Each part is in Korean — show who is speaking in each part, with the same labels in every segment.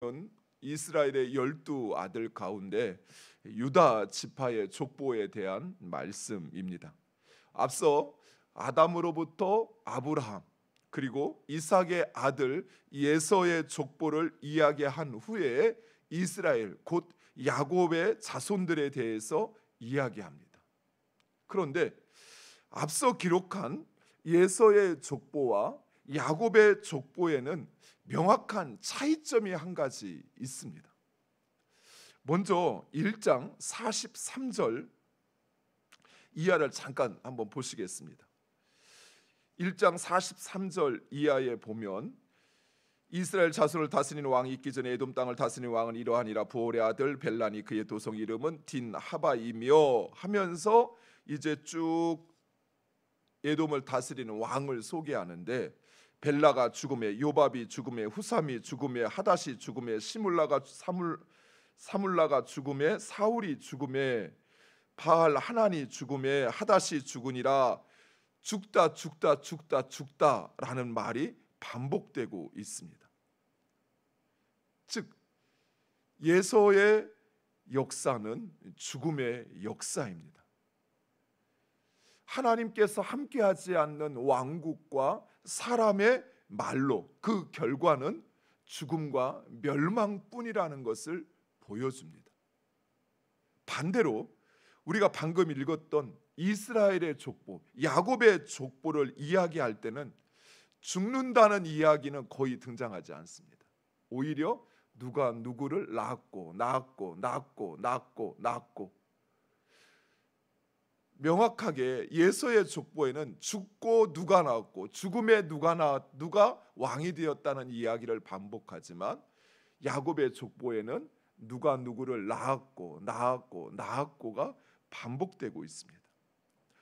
Speaker 1: 말씀은 이스라엘의 12아들 가운데 유다 지파의 족보에 대한 말씀입니다. 앞서 아담으로부터 아브라함 그리고 이삭의 아들 예서의 족보를 이야기한 후에 이스라엘 곧 야곱의 자손들에 대해서 이야기합니다. 그런데 앞서 기록한 예서의 족보와 야곱의 족보에는 명확한 차이점이 한 가지 있습니다. 먼저 1장 43절 이하를 잠깐 한번 보시겠습니다. 1장 43절 이하에 보면 이스라엘 자손을 다스리는 왕이 있기 전에 에돔 땅을 다스리는 왕은 이러하니라. 부올의 아들 벨란이 그의 도성 이름은 딘하바이며 하면서 이제 쭉 에돔을 다스리는 왕을 소개하는데 벨라가 죽음에, 요밥이 죽음에, 후삼이 죽음에, 하닷이 죽음에, 사물라가 죽음에, 사울이 죽음에, 바알 하나니 죽음에, 하닷이 죽으니라. 죽다라는 말이 반복되고 있습니다. 즉 예서의 역사는 죽음의 역사입니다. 하나님께서 함께하지 않는 왕국과 사람의 말로 그 결과는 죽음과 멸망뿐이라는 것을 보여줍니다. 반대로 우리가 방금 읽었던 이스라엘의 족보, 야곱의 족보를 이야기할 때는 죽는다는 이야기는 거의 등장하지 않습니다. 오히려 누가 누구를 낳았고 명확하게 예서의 족보에는 죽고 누가 나왔고 죽음에 누가 왕이 되었다는 이야기를 반복하지만 야곱의 족보에는 누가 누구를 낳았고가 반복되고 있습니다.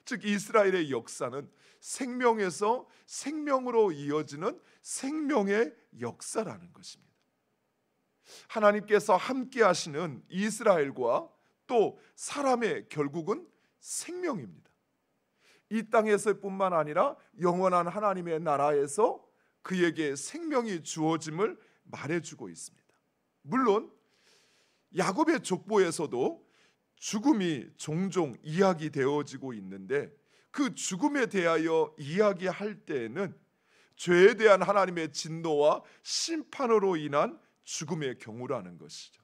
Speaker 1: 즉 이스라엘의 역사는 생명에서 생명으로 이어지는 생명의 역사라는 것입니다. 하나님께서 함께 하시는 이스라엘과 또 사람의 결국은 생명입니다. 이 땅에서뿐만 아니라 영원한 하나님의 나라에서 그에게 생명이 주어짐을 말해주고 있습니다. 물론 야곱의 족보에서도 죽음이 종종 이야기되어지고 있는데 그 죽음에 대하여 이야기할 때에는 죄에 대한 하나님의 진노와 심판으로 인한 죽음의 경우라는 것이죠.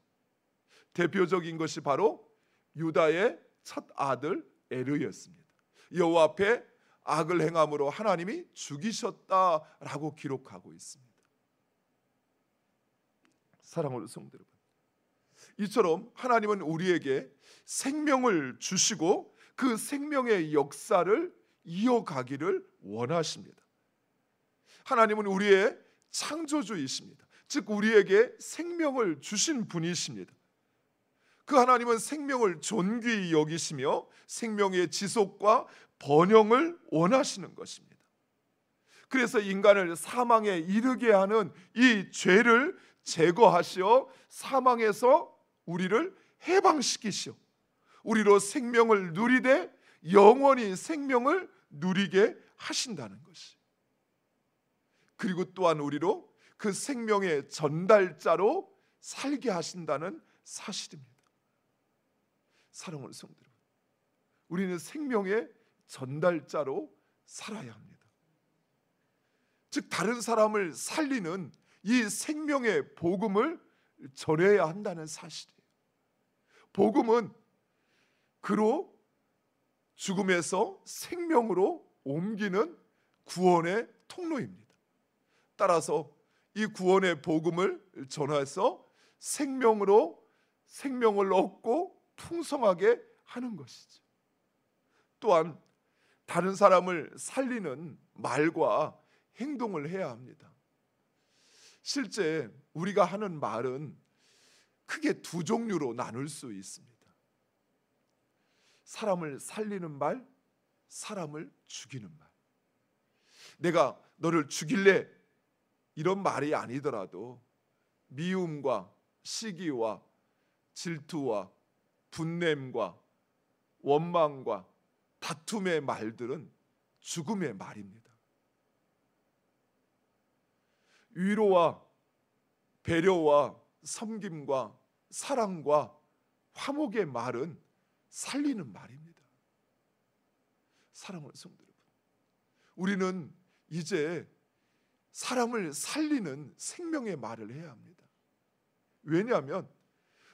Speaker 1: 대표적인 것이 바로 유다의 첫 아들 에르였습니다. 여호와 앞에 악을 행함으로 하나님이 죽이셨다라고 기록하고 있습니다. 사랑하는 성도 여러분, 이처럼 하나님은 우리에게 생명을 주시고 그 생명의 역사를 이어가기를 원하십니다. 하나님은 우리의 창조주이십니다. 즉 우리에게 생명을 주신 분이십니다. 그 하나님은 생명을 존귀히 여기시며 생명의 지속과 번영을 원하시는 것입니다. 그래서 인간을 사망에 이르게 하는 이 죄를 제거하시어 사망에서 우리를 해방시키시오 우리로 생명을 누리되 영원히 생명을 누리게 하신다는 것이, 그리고 또한 우리로 그 생명의 전달자로 살게 하신다는 사실입니다. 사랑하는 성도 여러분, 우리는 생명의 전달자로 살아야 합니다. 즉 다른 사람을 살리는 이 생명의 복음을 전해야 한다는 사실이에요. 복음은 그로 죽음에서 생명으로 옮기는 구원의 통로입니다. 따라서 이 구원의 복음을 전해서 생명을 얻고 풍성하게 하는 것이죠. 또한 다른 사람을 살리는 말과 행동을 해야 합니다. 실제 우리가 하는 말은 크게 두 종류로 나눌 수 있습니다. 사람을 살리는 말, 사람을 죽이는 말. 내가 너를 죽일래 이런 말이 아니더라도 미움과 시기와 질투와 분냄과 원망과 다툼의 말들은 죽음의 말입니다. 위로와 배려와 섬김과 사랑과 화목의 말은 살리는 말입니다. 사랑하는 성도 여러분, 우리는 이제 사람을 살리는 생명의 말을 해야 합니다. 왜냐하면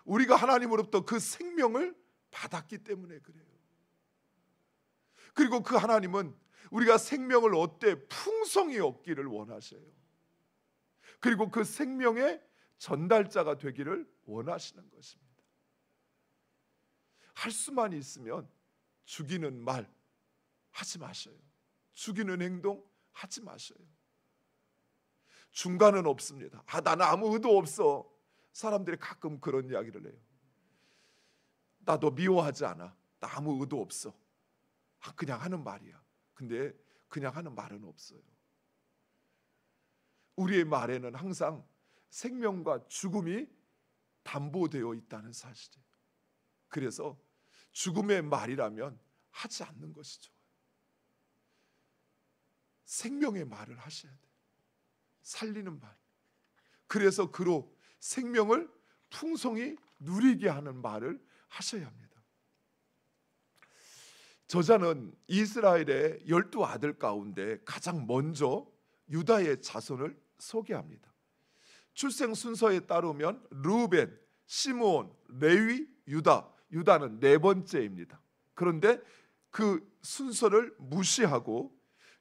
Speaker 1: 우리가 하나님으로부터 그 생명을 받았기 때문에 그래요. 그리고 그 하나님은 우리가 생명을 얻되 풍성히 얻기를 원하셔요. 그리고 그 생명의 전달자가 되기를 원하시는 것입니다. 할 수만 있으면 죽이는 말 하지 마셔요. 죽이는 행동 하지 마셔요. 중간은 없습니다. 나는 아무 의도 없어. 사람들이 가끔 그런 이야기를 해요. 나 너 미워하지 않아. 나 아무 의도 없어. 그냥 하는 말이야. 근데 그냥 하는 말은 없어요. 우리의 말에는 항상 생명과 죽음이 담보되어 있다는 사실이에요. 그래서 죽음의 말이라면 하지 않는 것이 좋아요. 생명의 말을 하셔야 돼요. 살리는 말. 그래서 그로 생명을 풍성히 누리게 하는 말을 하셔야 합니다. 저자는 이스라엘의 12아들 가운데 가장 먼저 유다의 자손을 소개합니다. 출생 순서에 따르면 르우벤, 시므온, 레위, 유다. 유다는 네 번째입니다. 그런데 그 순서를 무시하고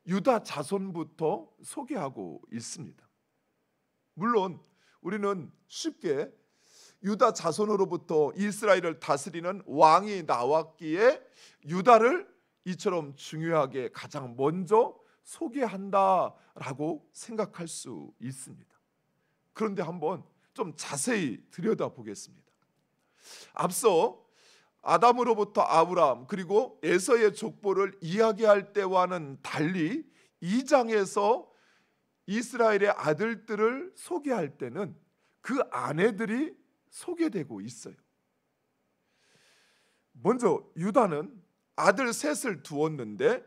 Speaker 1: 유다 자손부터 소개하고 있습니다. 물론 우리는 쉽게 유다 자손으로부터 이스라엘을 다스리는 왕이 나왔기에 유다를 이처럼 중요하게 가장 먼저 소개한다라고 생각할 수 있습니다. 그런데 한번 좀 자세히 들여다보겠습니다. 앞서 아담으로부터 아브라함 그리고 에서의 족보를 이야기할 때와는 달리 2장에서 이스라엘의 아들들을 소개할 때는 그 아내들이 소개되고 있어요. 먼저 유다는 아들 셋을 두었는데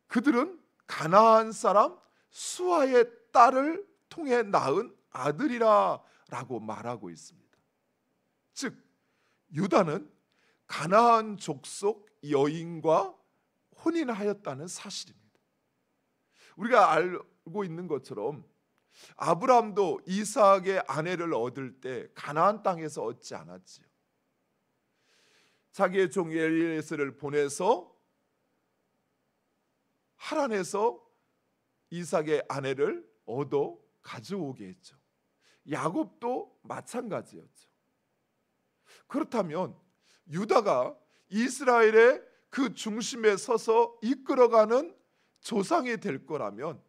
Speaker 1: 그들은 가나안 사람 수아의 딸을 통해 낳은 아들이라고 말하고 있습니다. 즉 유다는 가나안 족속 여인과 혼인하였다는 사실입니다. 우리가 알고 있는 것처럼 아브라함도 이삭의 아내를 얻을 때 가나안 땅에서 얻지 않았지요. 자기의 종 엘리에셀을 보내서 하란에서 이삭의 아내를 얻어 가져오게 했죠. 야곱도 마찬가지였죠. 그렇다면 유다가 이스라엘의 그 중심에 서서 이끌어가는 조상이 될 거라면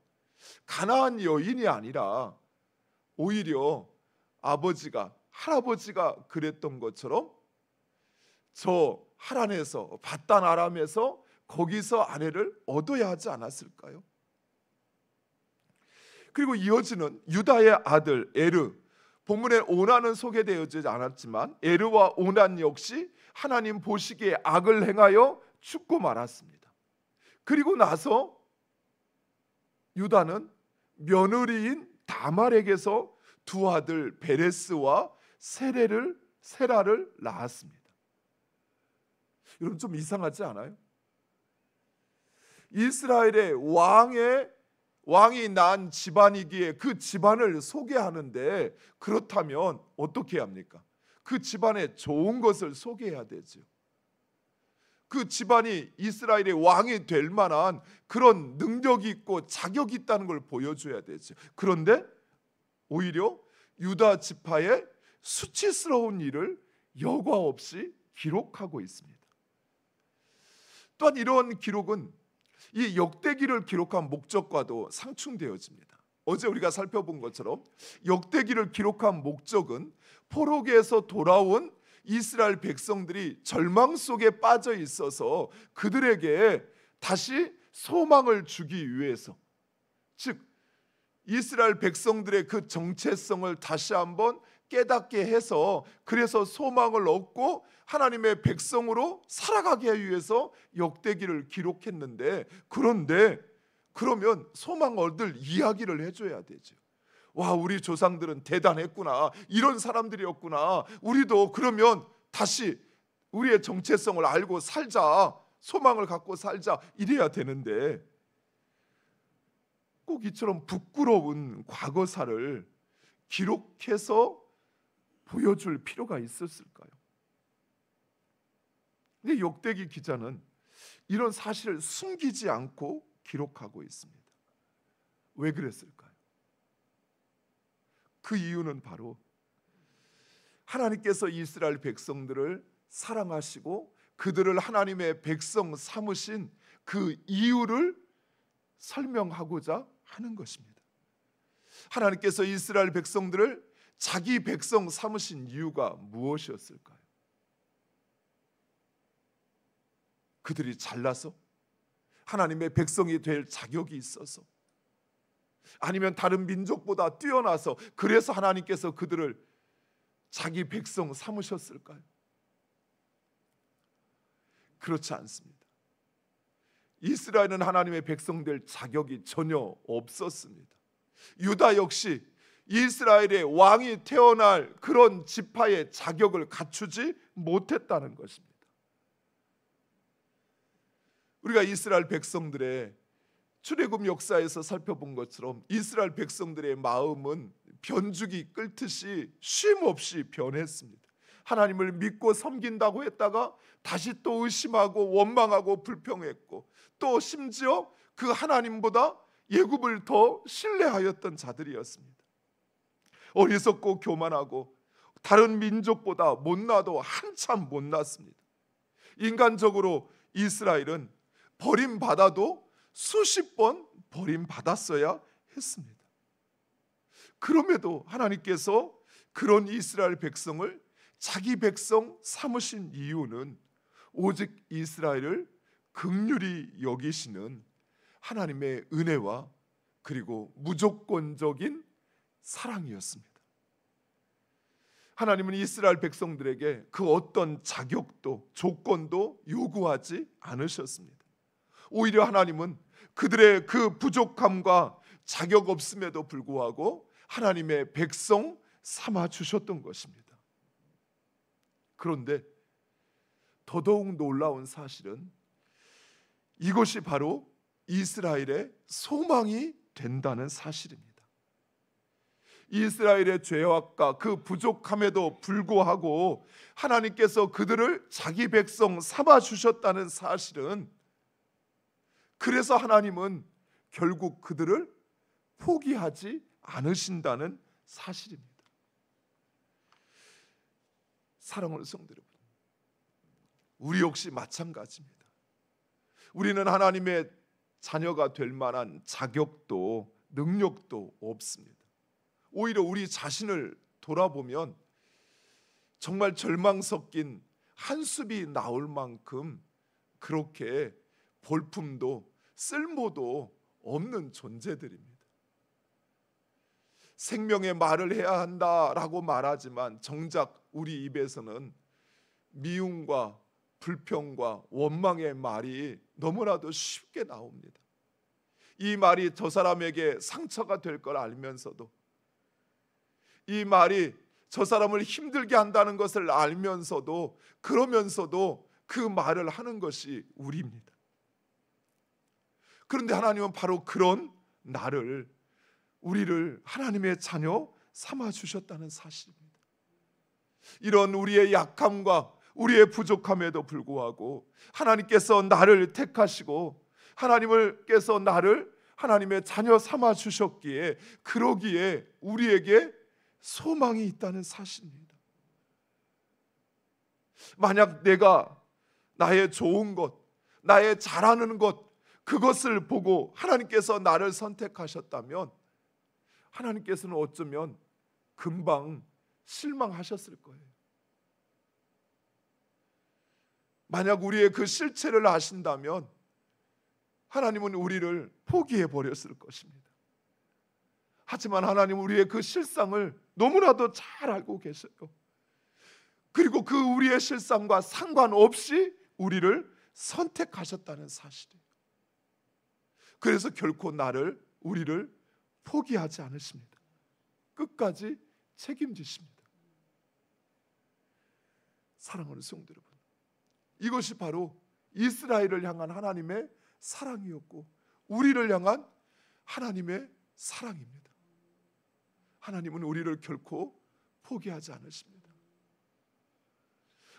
Speaker 1: 가나안 여인이 아니라 오히려 아버지가 할아버지가 그랬던 것처럼 저 하란에서 밧단 아람에서 거기서 아내를 얻어야 하지 않았을까요? 그리고 이어지는 유다의 아들 에르, 본문에 오난은 소개되어지지 않았지만 에르와 오난 역시 하나님 보시기에 악을 행하여 죽고 말았습니다. 그리고 나서 유다는 며느리인 다말에게서 두 아들 베레스와 세라를 낳았습니다. 여러분 좀 이상하지 않아요? 이스라엘의 왕이 난 집안이기에 그 집안을 소개하는데 그렇다면 어떻게 합니까? 그 집안에 좋은 것을 소개해야 되죠. 그 집안이 이스라엘의 왕이 될 만한 그런 능력이 있고 자격이 있다는 걸 보여줘야 되죠. 그런데 오히려 유다 지파의 수치스러운 일을 여과 없이 기록하고 있습니다. 또한 이런 기록은 이 역대기를 기록한 목적과도 상충되어집니다. 어제 우리가 살펴본 것처럼 역대기를 기록한 목적은 포로기에서 돌아온 이스라엘 백성들이 절망 속에 빠져 있어서 그들에게 다시 소망을 주기 위해서, 즉 이스라엘 백성들의 그 정체성을 다시 한번 깨닫게 해서 그래서 소망을 얻고 하나님의 백성으로 살아가게 하기 위해서 역대기를 기록했는데, 그런데 그러면 소망 얻을 이야기를 해줘야 되죠. 와, 우리 조상들은 대단했구나, 이런 사람들이었구나, 우리도 그러면 다시 우리의 정체성을 알고 살자, 소망을 갖고 살자, 이래야 되는데 꼭 이처럼 부끄러운 과거사를 기록해서 보여줄 필요가 있었을까요? 근데 역대기 기자는 이런 사실을 숨기지 않고 기록하고 있습니다. 왜 그랬을까요? 그 이유는 바로 하나님께서 이스라엘 백성들을 사랑하시고 그들을 하나님의 백성 삼으신 그 이유를 설명하고자 하는 것입니다. 하나님께서 이스라엘 백성들을 자기 백성 삼으신 이유가 무엇이었을까요? 그들이 잘나서 하나님의 백성이 될 자격이 있어서, 아니면 다른 민족보다 뛰어나서 그래서 하나님께서 그들을 자기 백성 삼으셨을까요? 그렇지 않습니다. 이스라엘은 하나님의 백성 될 자격이 전혀 없었습니다. 유다 역시 이스라엘의 왕이 태어날 그런 지파의 자격을 갖추지 못했다는 것입니다. 우리가 이스라엘 백성들의 출애굽 역사에서 살펴본 것처럼 이스라엘 백성들의 마음은 변죽이 끓듯이 쉼없이 변했습니다. 하나님을 믿고 섬긴다고 했다가 다시 또 의심하고 원망하고 불평했고, 또 심지어 그 하나님보다 예굽을 더 신뢰하였던 자들이었습니다. 어리석고 교만하고 다른 민족보다 못나도 한참 못났습니다. 인간적으로 이스라엘은 버림받아도 수십 번 버림받았어야 했습니다. 그럼에도 하나님께서 그런 이스라엘 백성을 자기 백성 삼으신 이유는 오직 이스라엘을 긍휼히 여기시는 하나님의 은혜와 그리고 무조건적인 사랑이었습니다. 하나님은 이스라엘 백성들에게 그 어떤 자격도 조건도 요구하지 않으셨습니다. 오히려 하나님은 그들의 그 부족함과 자격 없음에도 불구하고 하나님의 백성 삼아 주셨던 것입니다. 그런데 더더욱 놀라운 사실은 이것이 바로 이스라엘의 소망이 된다는 사실입니다. 이스라엘의 죄악과 그 부족함에도 불구하고 하나님께서 그들을 자기 백성 삼아 주셨다는 사실은, 그래서 하나님은 결국 그들을 포기하지 않으신다는 사실입니다. 사랑하는 성도 여러분, 우리 역시 마찬가지입니다. 우리는 하나님의 자녀가 될 만한 자격도 능력도 없습니다. 오히려 우리 자신을 돌아보면 정말 절망 섞인 한숨이 나올 만큼 그렇게 볼품도 쓸모도 없는 존재들입니다. 생명의 말을 해야 한다라고 말하지만 정작 우리 입에서는 미움과 불평과 원망의 말이 너무나도 쉽게 나옵니다. 이 말이 저 사람에게 상처가 될 걸 알면서도, 이 말이 저 사람을 힘들게 한다는 것을 알면서도, 그러면서도 그 말을 하는 것이 우리입니다. 그런데 하나님은 바로 그런 나를, 우리를 하나님의 자녀 삼아 주셨다는 사실입니다. 이런 우리의 약함과 우리의 부족함에도 불구하고 하나님께서 나를 택하시고 하나님께서 나를 하나님의 자녀 삼아 주셨기에, 그러기에 우리에게 소망이 있다는 사실입니다. 만약 내가 나의 좋은 것, 나의 잘하는 것, 그것을 보고 하나님께서 나를 선택하셨다면 하나님께서는 어쩌면 금방 실망하셨을 거예요. 만약 우리의 그 실체를 아신다면 하나님은 우리를 포기해 버렸을 것입니다. 하지만 하나님은 우리의 그 실상을 너무나도 잘 알고 계셔요. 그리고 그 우리의 실상과 상관없이 우리를 선택하셨다는 사실이에요. 그래서 결코 우리를 포기하지 않으십니다. 끝까지 책임지십니다. 사랑하는 성도 여러분, 이것이 바로 이스라엘을 향한 하나님의 사랑이었고 우리를 향한 하나님의 사랑입니다. 하나님은 우리를 결코 포기하지 않으십니다.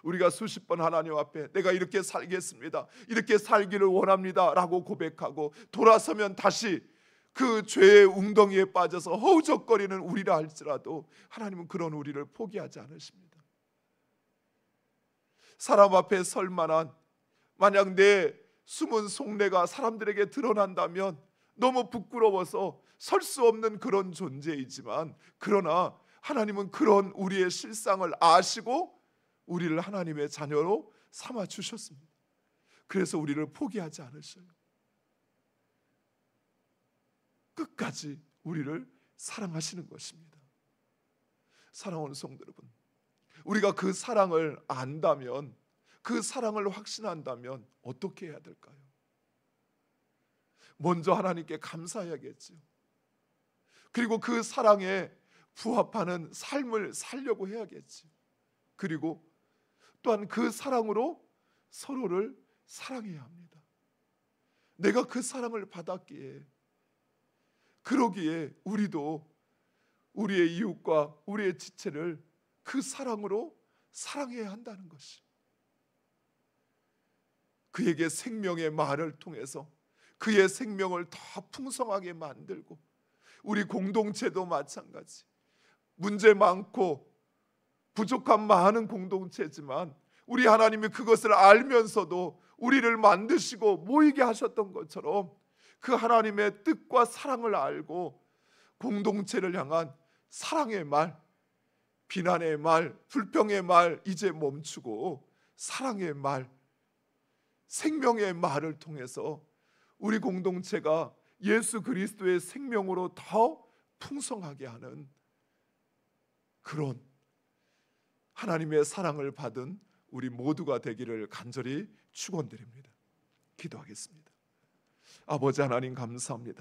Speaker 1: 우리가 수십 번 하나님 앞에 내가 이렇게 살겠습니다, 이렇게 살기를 원합니다 라고 고백하고 돌아서면 다시 그 죄의 웅덩이에 빠져서 허우적거리는 우리라 할지라도 하나님은 그런 우리를 포기하지 않으십니다. 사람 앞에 설 만한, 만약 내 숨은 속내가 사람들에게 드러난다면 너무 부끄러워서 설 수 없는 그런 존재이지만, 그러나 하나님은 그런 우리의 실상을 아시고 우리를 하나님의 자녀로 삼아 주셨습니다. 그래서 우리를 포기하지 않으셔요. 끝까지 우리를 사랑하시는 것입니다. 사랑하는 성도 여러분, 우리가 그 사랑을 안다면, 그 사랑을 확신한다면 어떻게 해야 될까요? 먼저 하나님께 감사해야겠죠. 그리고 그 사랑에 부합하는 삶을 살려고 해야겠죠. 그리고 또한 그 사랑으로 서로를 사랑해야 합니다. 내가 그 사랑을 받았기에, 그러기에 우리도 우리의 이웃과 우리의 지체를 그 사랑으로 사랑해야 한다는 것이, 그에게 생명의 말을 통해서 그의 생명을 더 풍성하게 만들고, 우리 공동체도 마찬가지, 문제 많고 부족한 많은 공동체지만 우리 하나님이 그것을 알면서도 우리를 만드시고 모이게 하셨던 것처럼 그 하나님의 뜻과 사랑을 알고 공동체를 향한 사랑의 말, 비난의 말, 불평의 말 이제 멈추고 사랑의 말, 생명의 말을 통해서 우리 공동체가 예수 그리스도의 생명으로 더 풍성하게 하는 그런 하나님의 사랑을 받은 우리 모두가 되기를 간절히 축원드립니다. 기도하겠습니다. 아버지 하나님 감사합니다.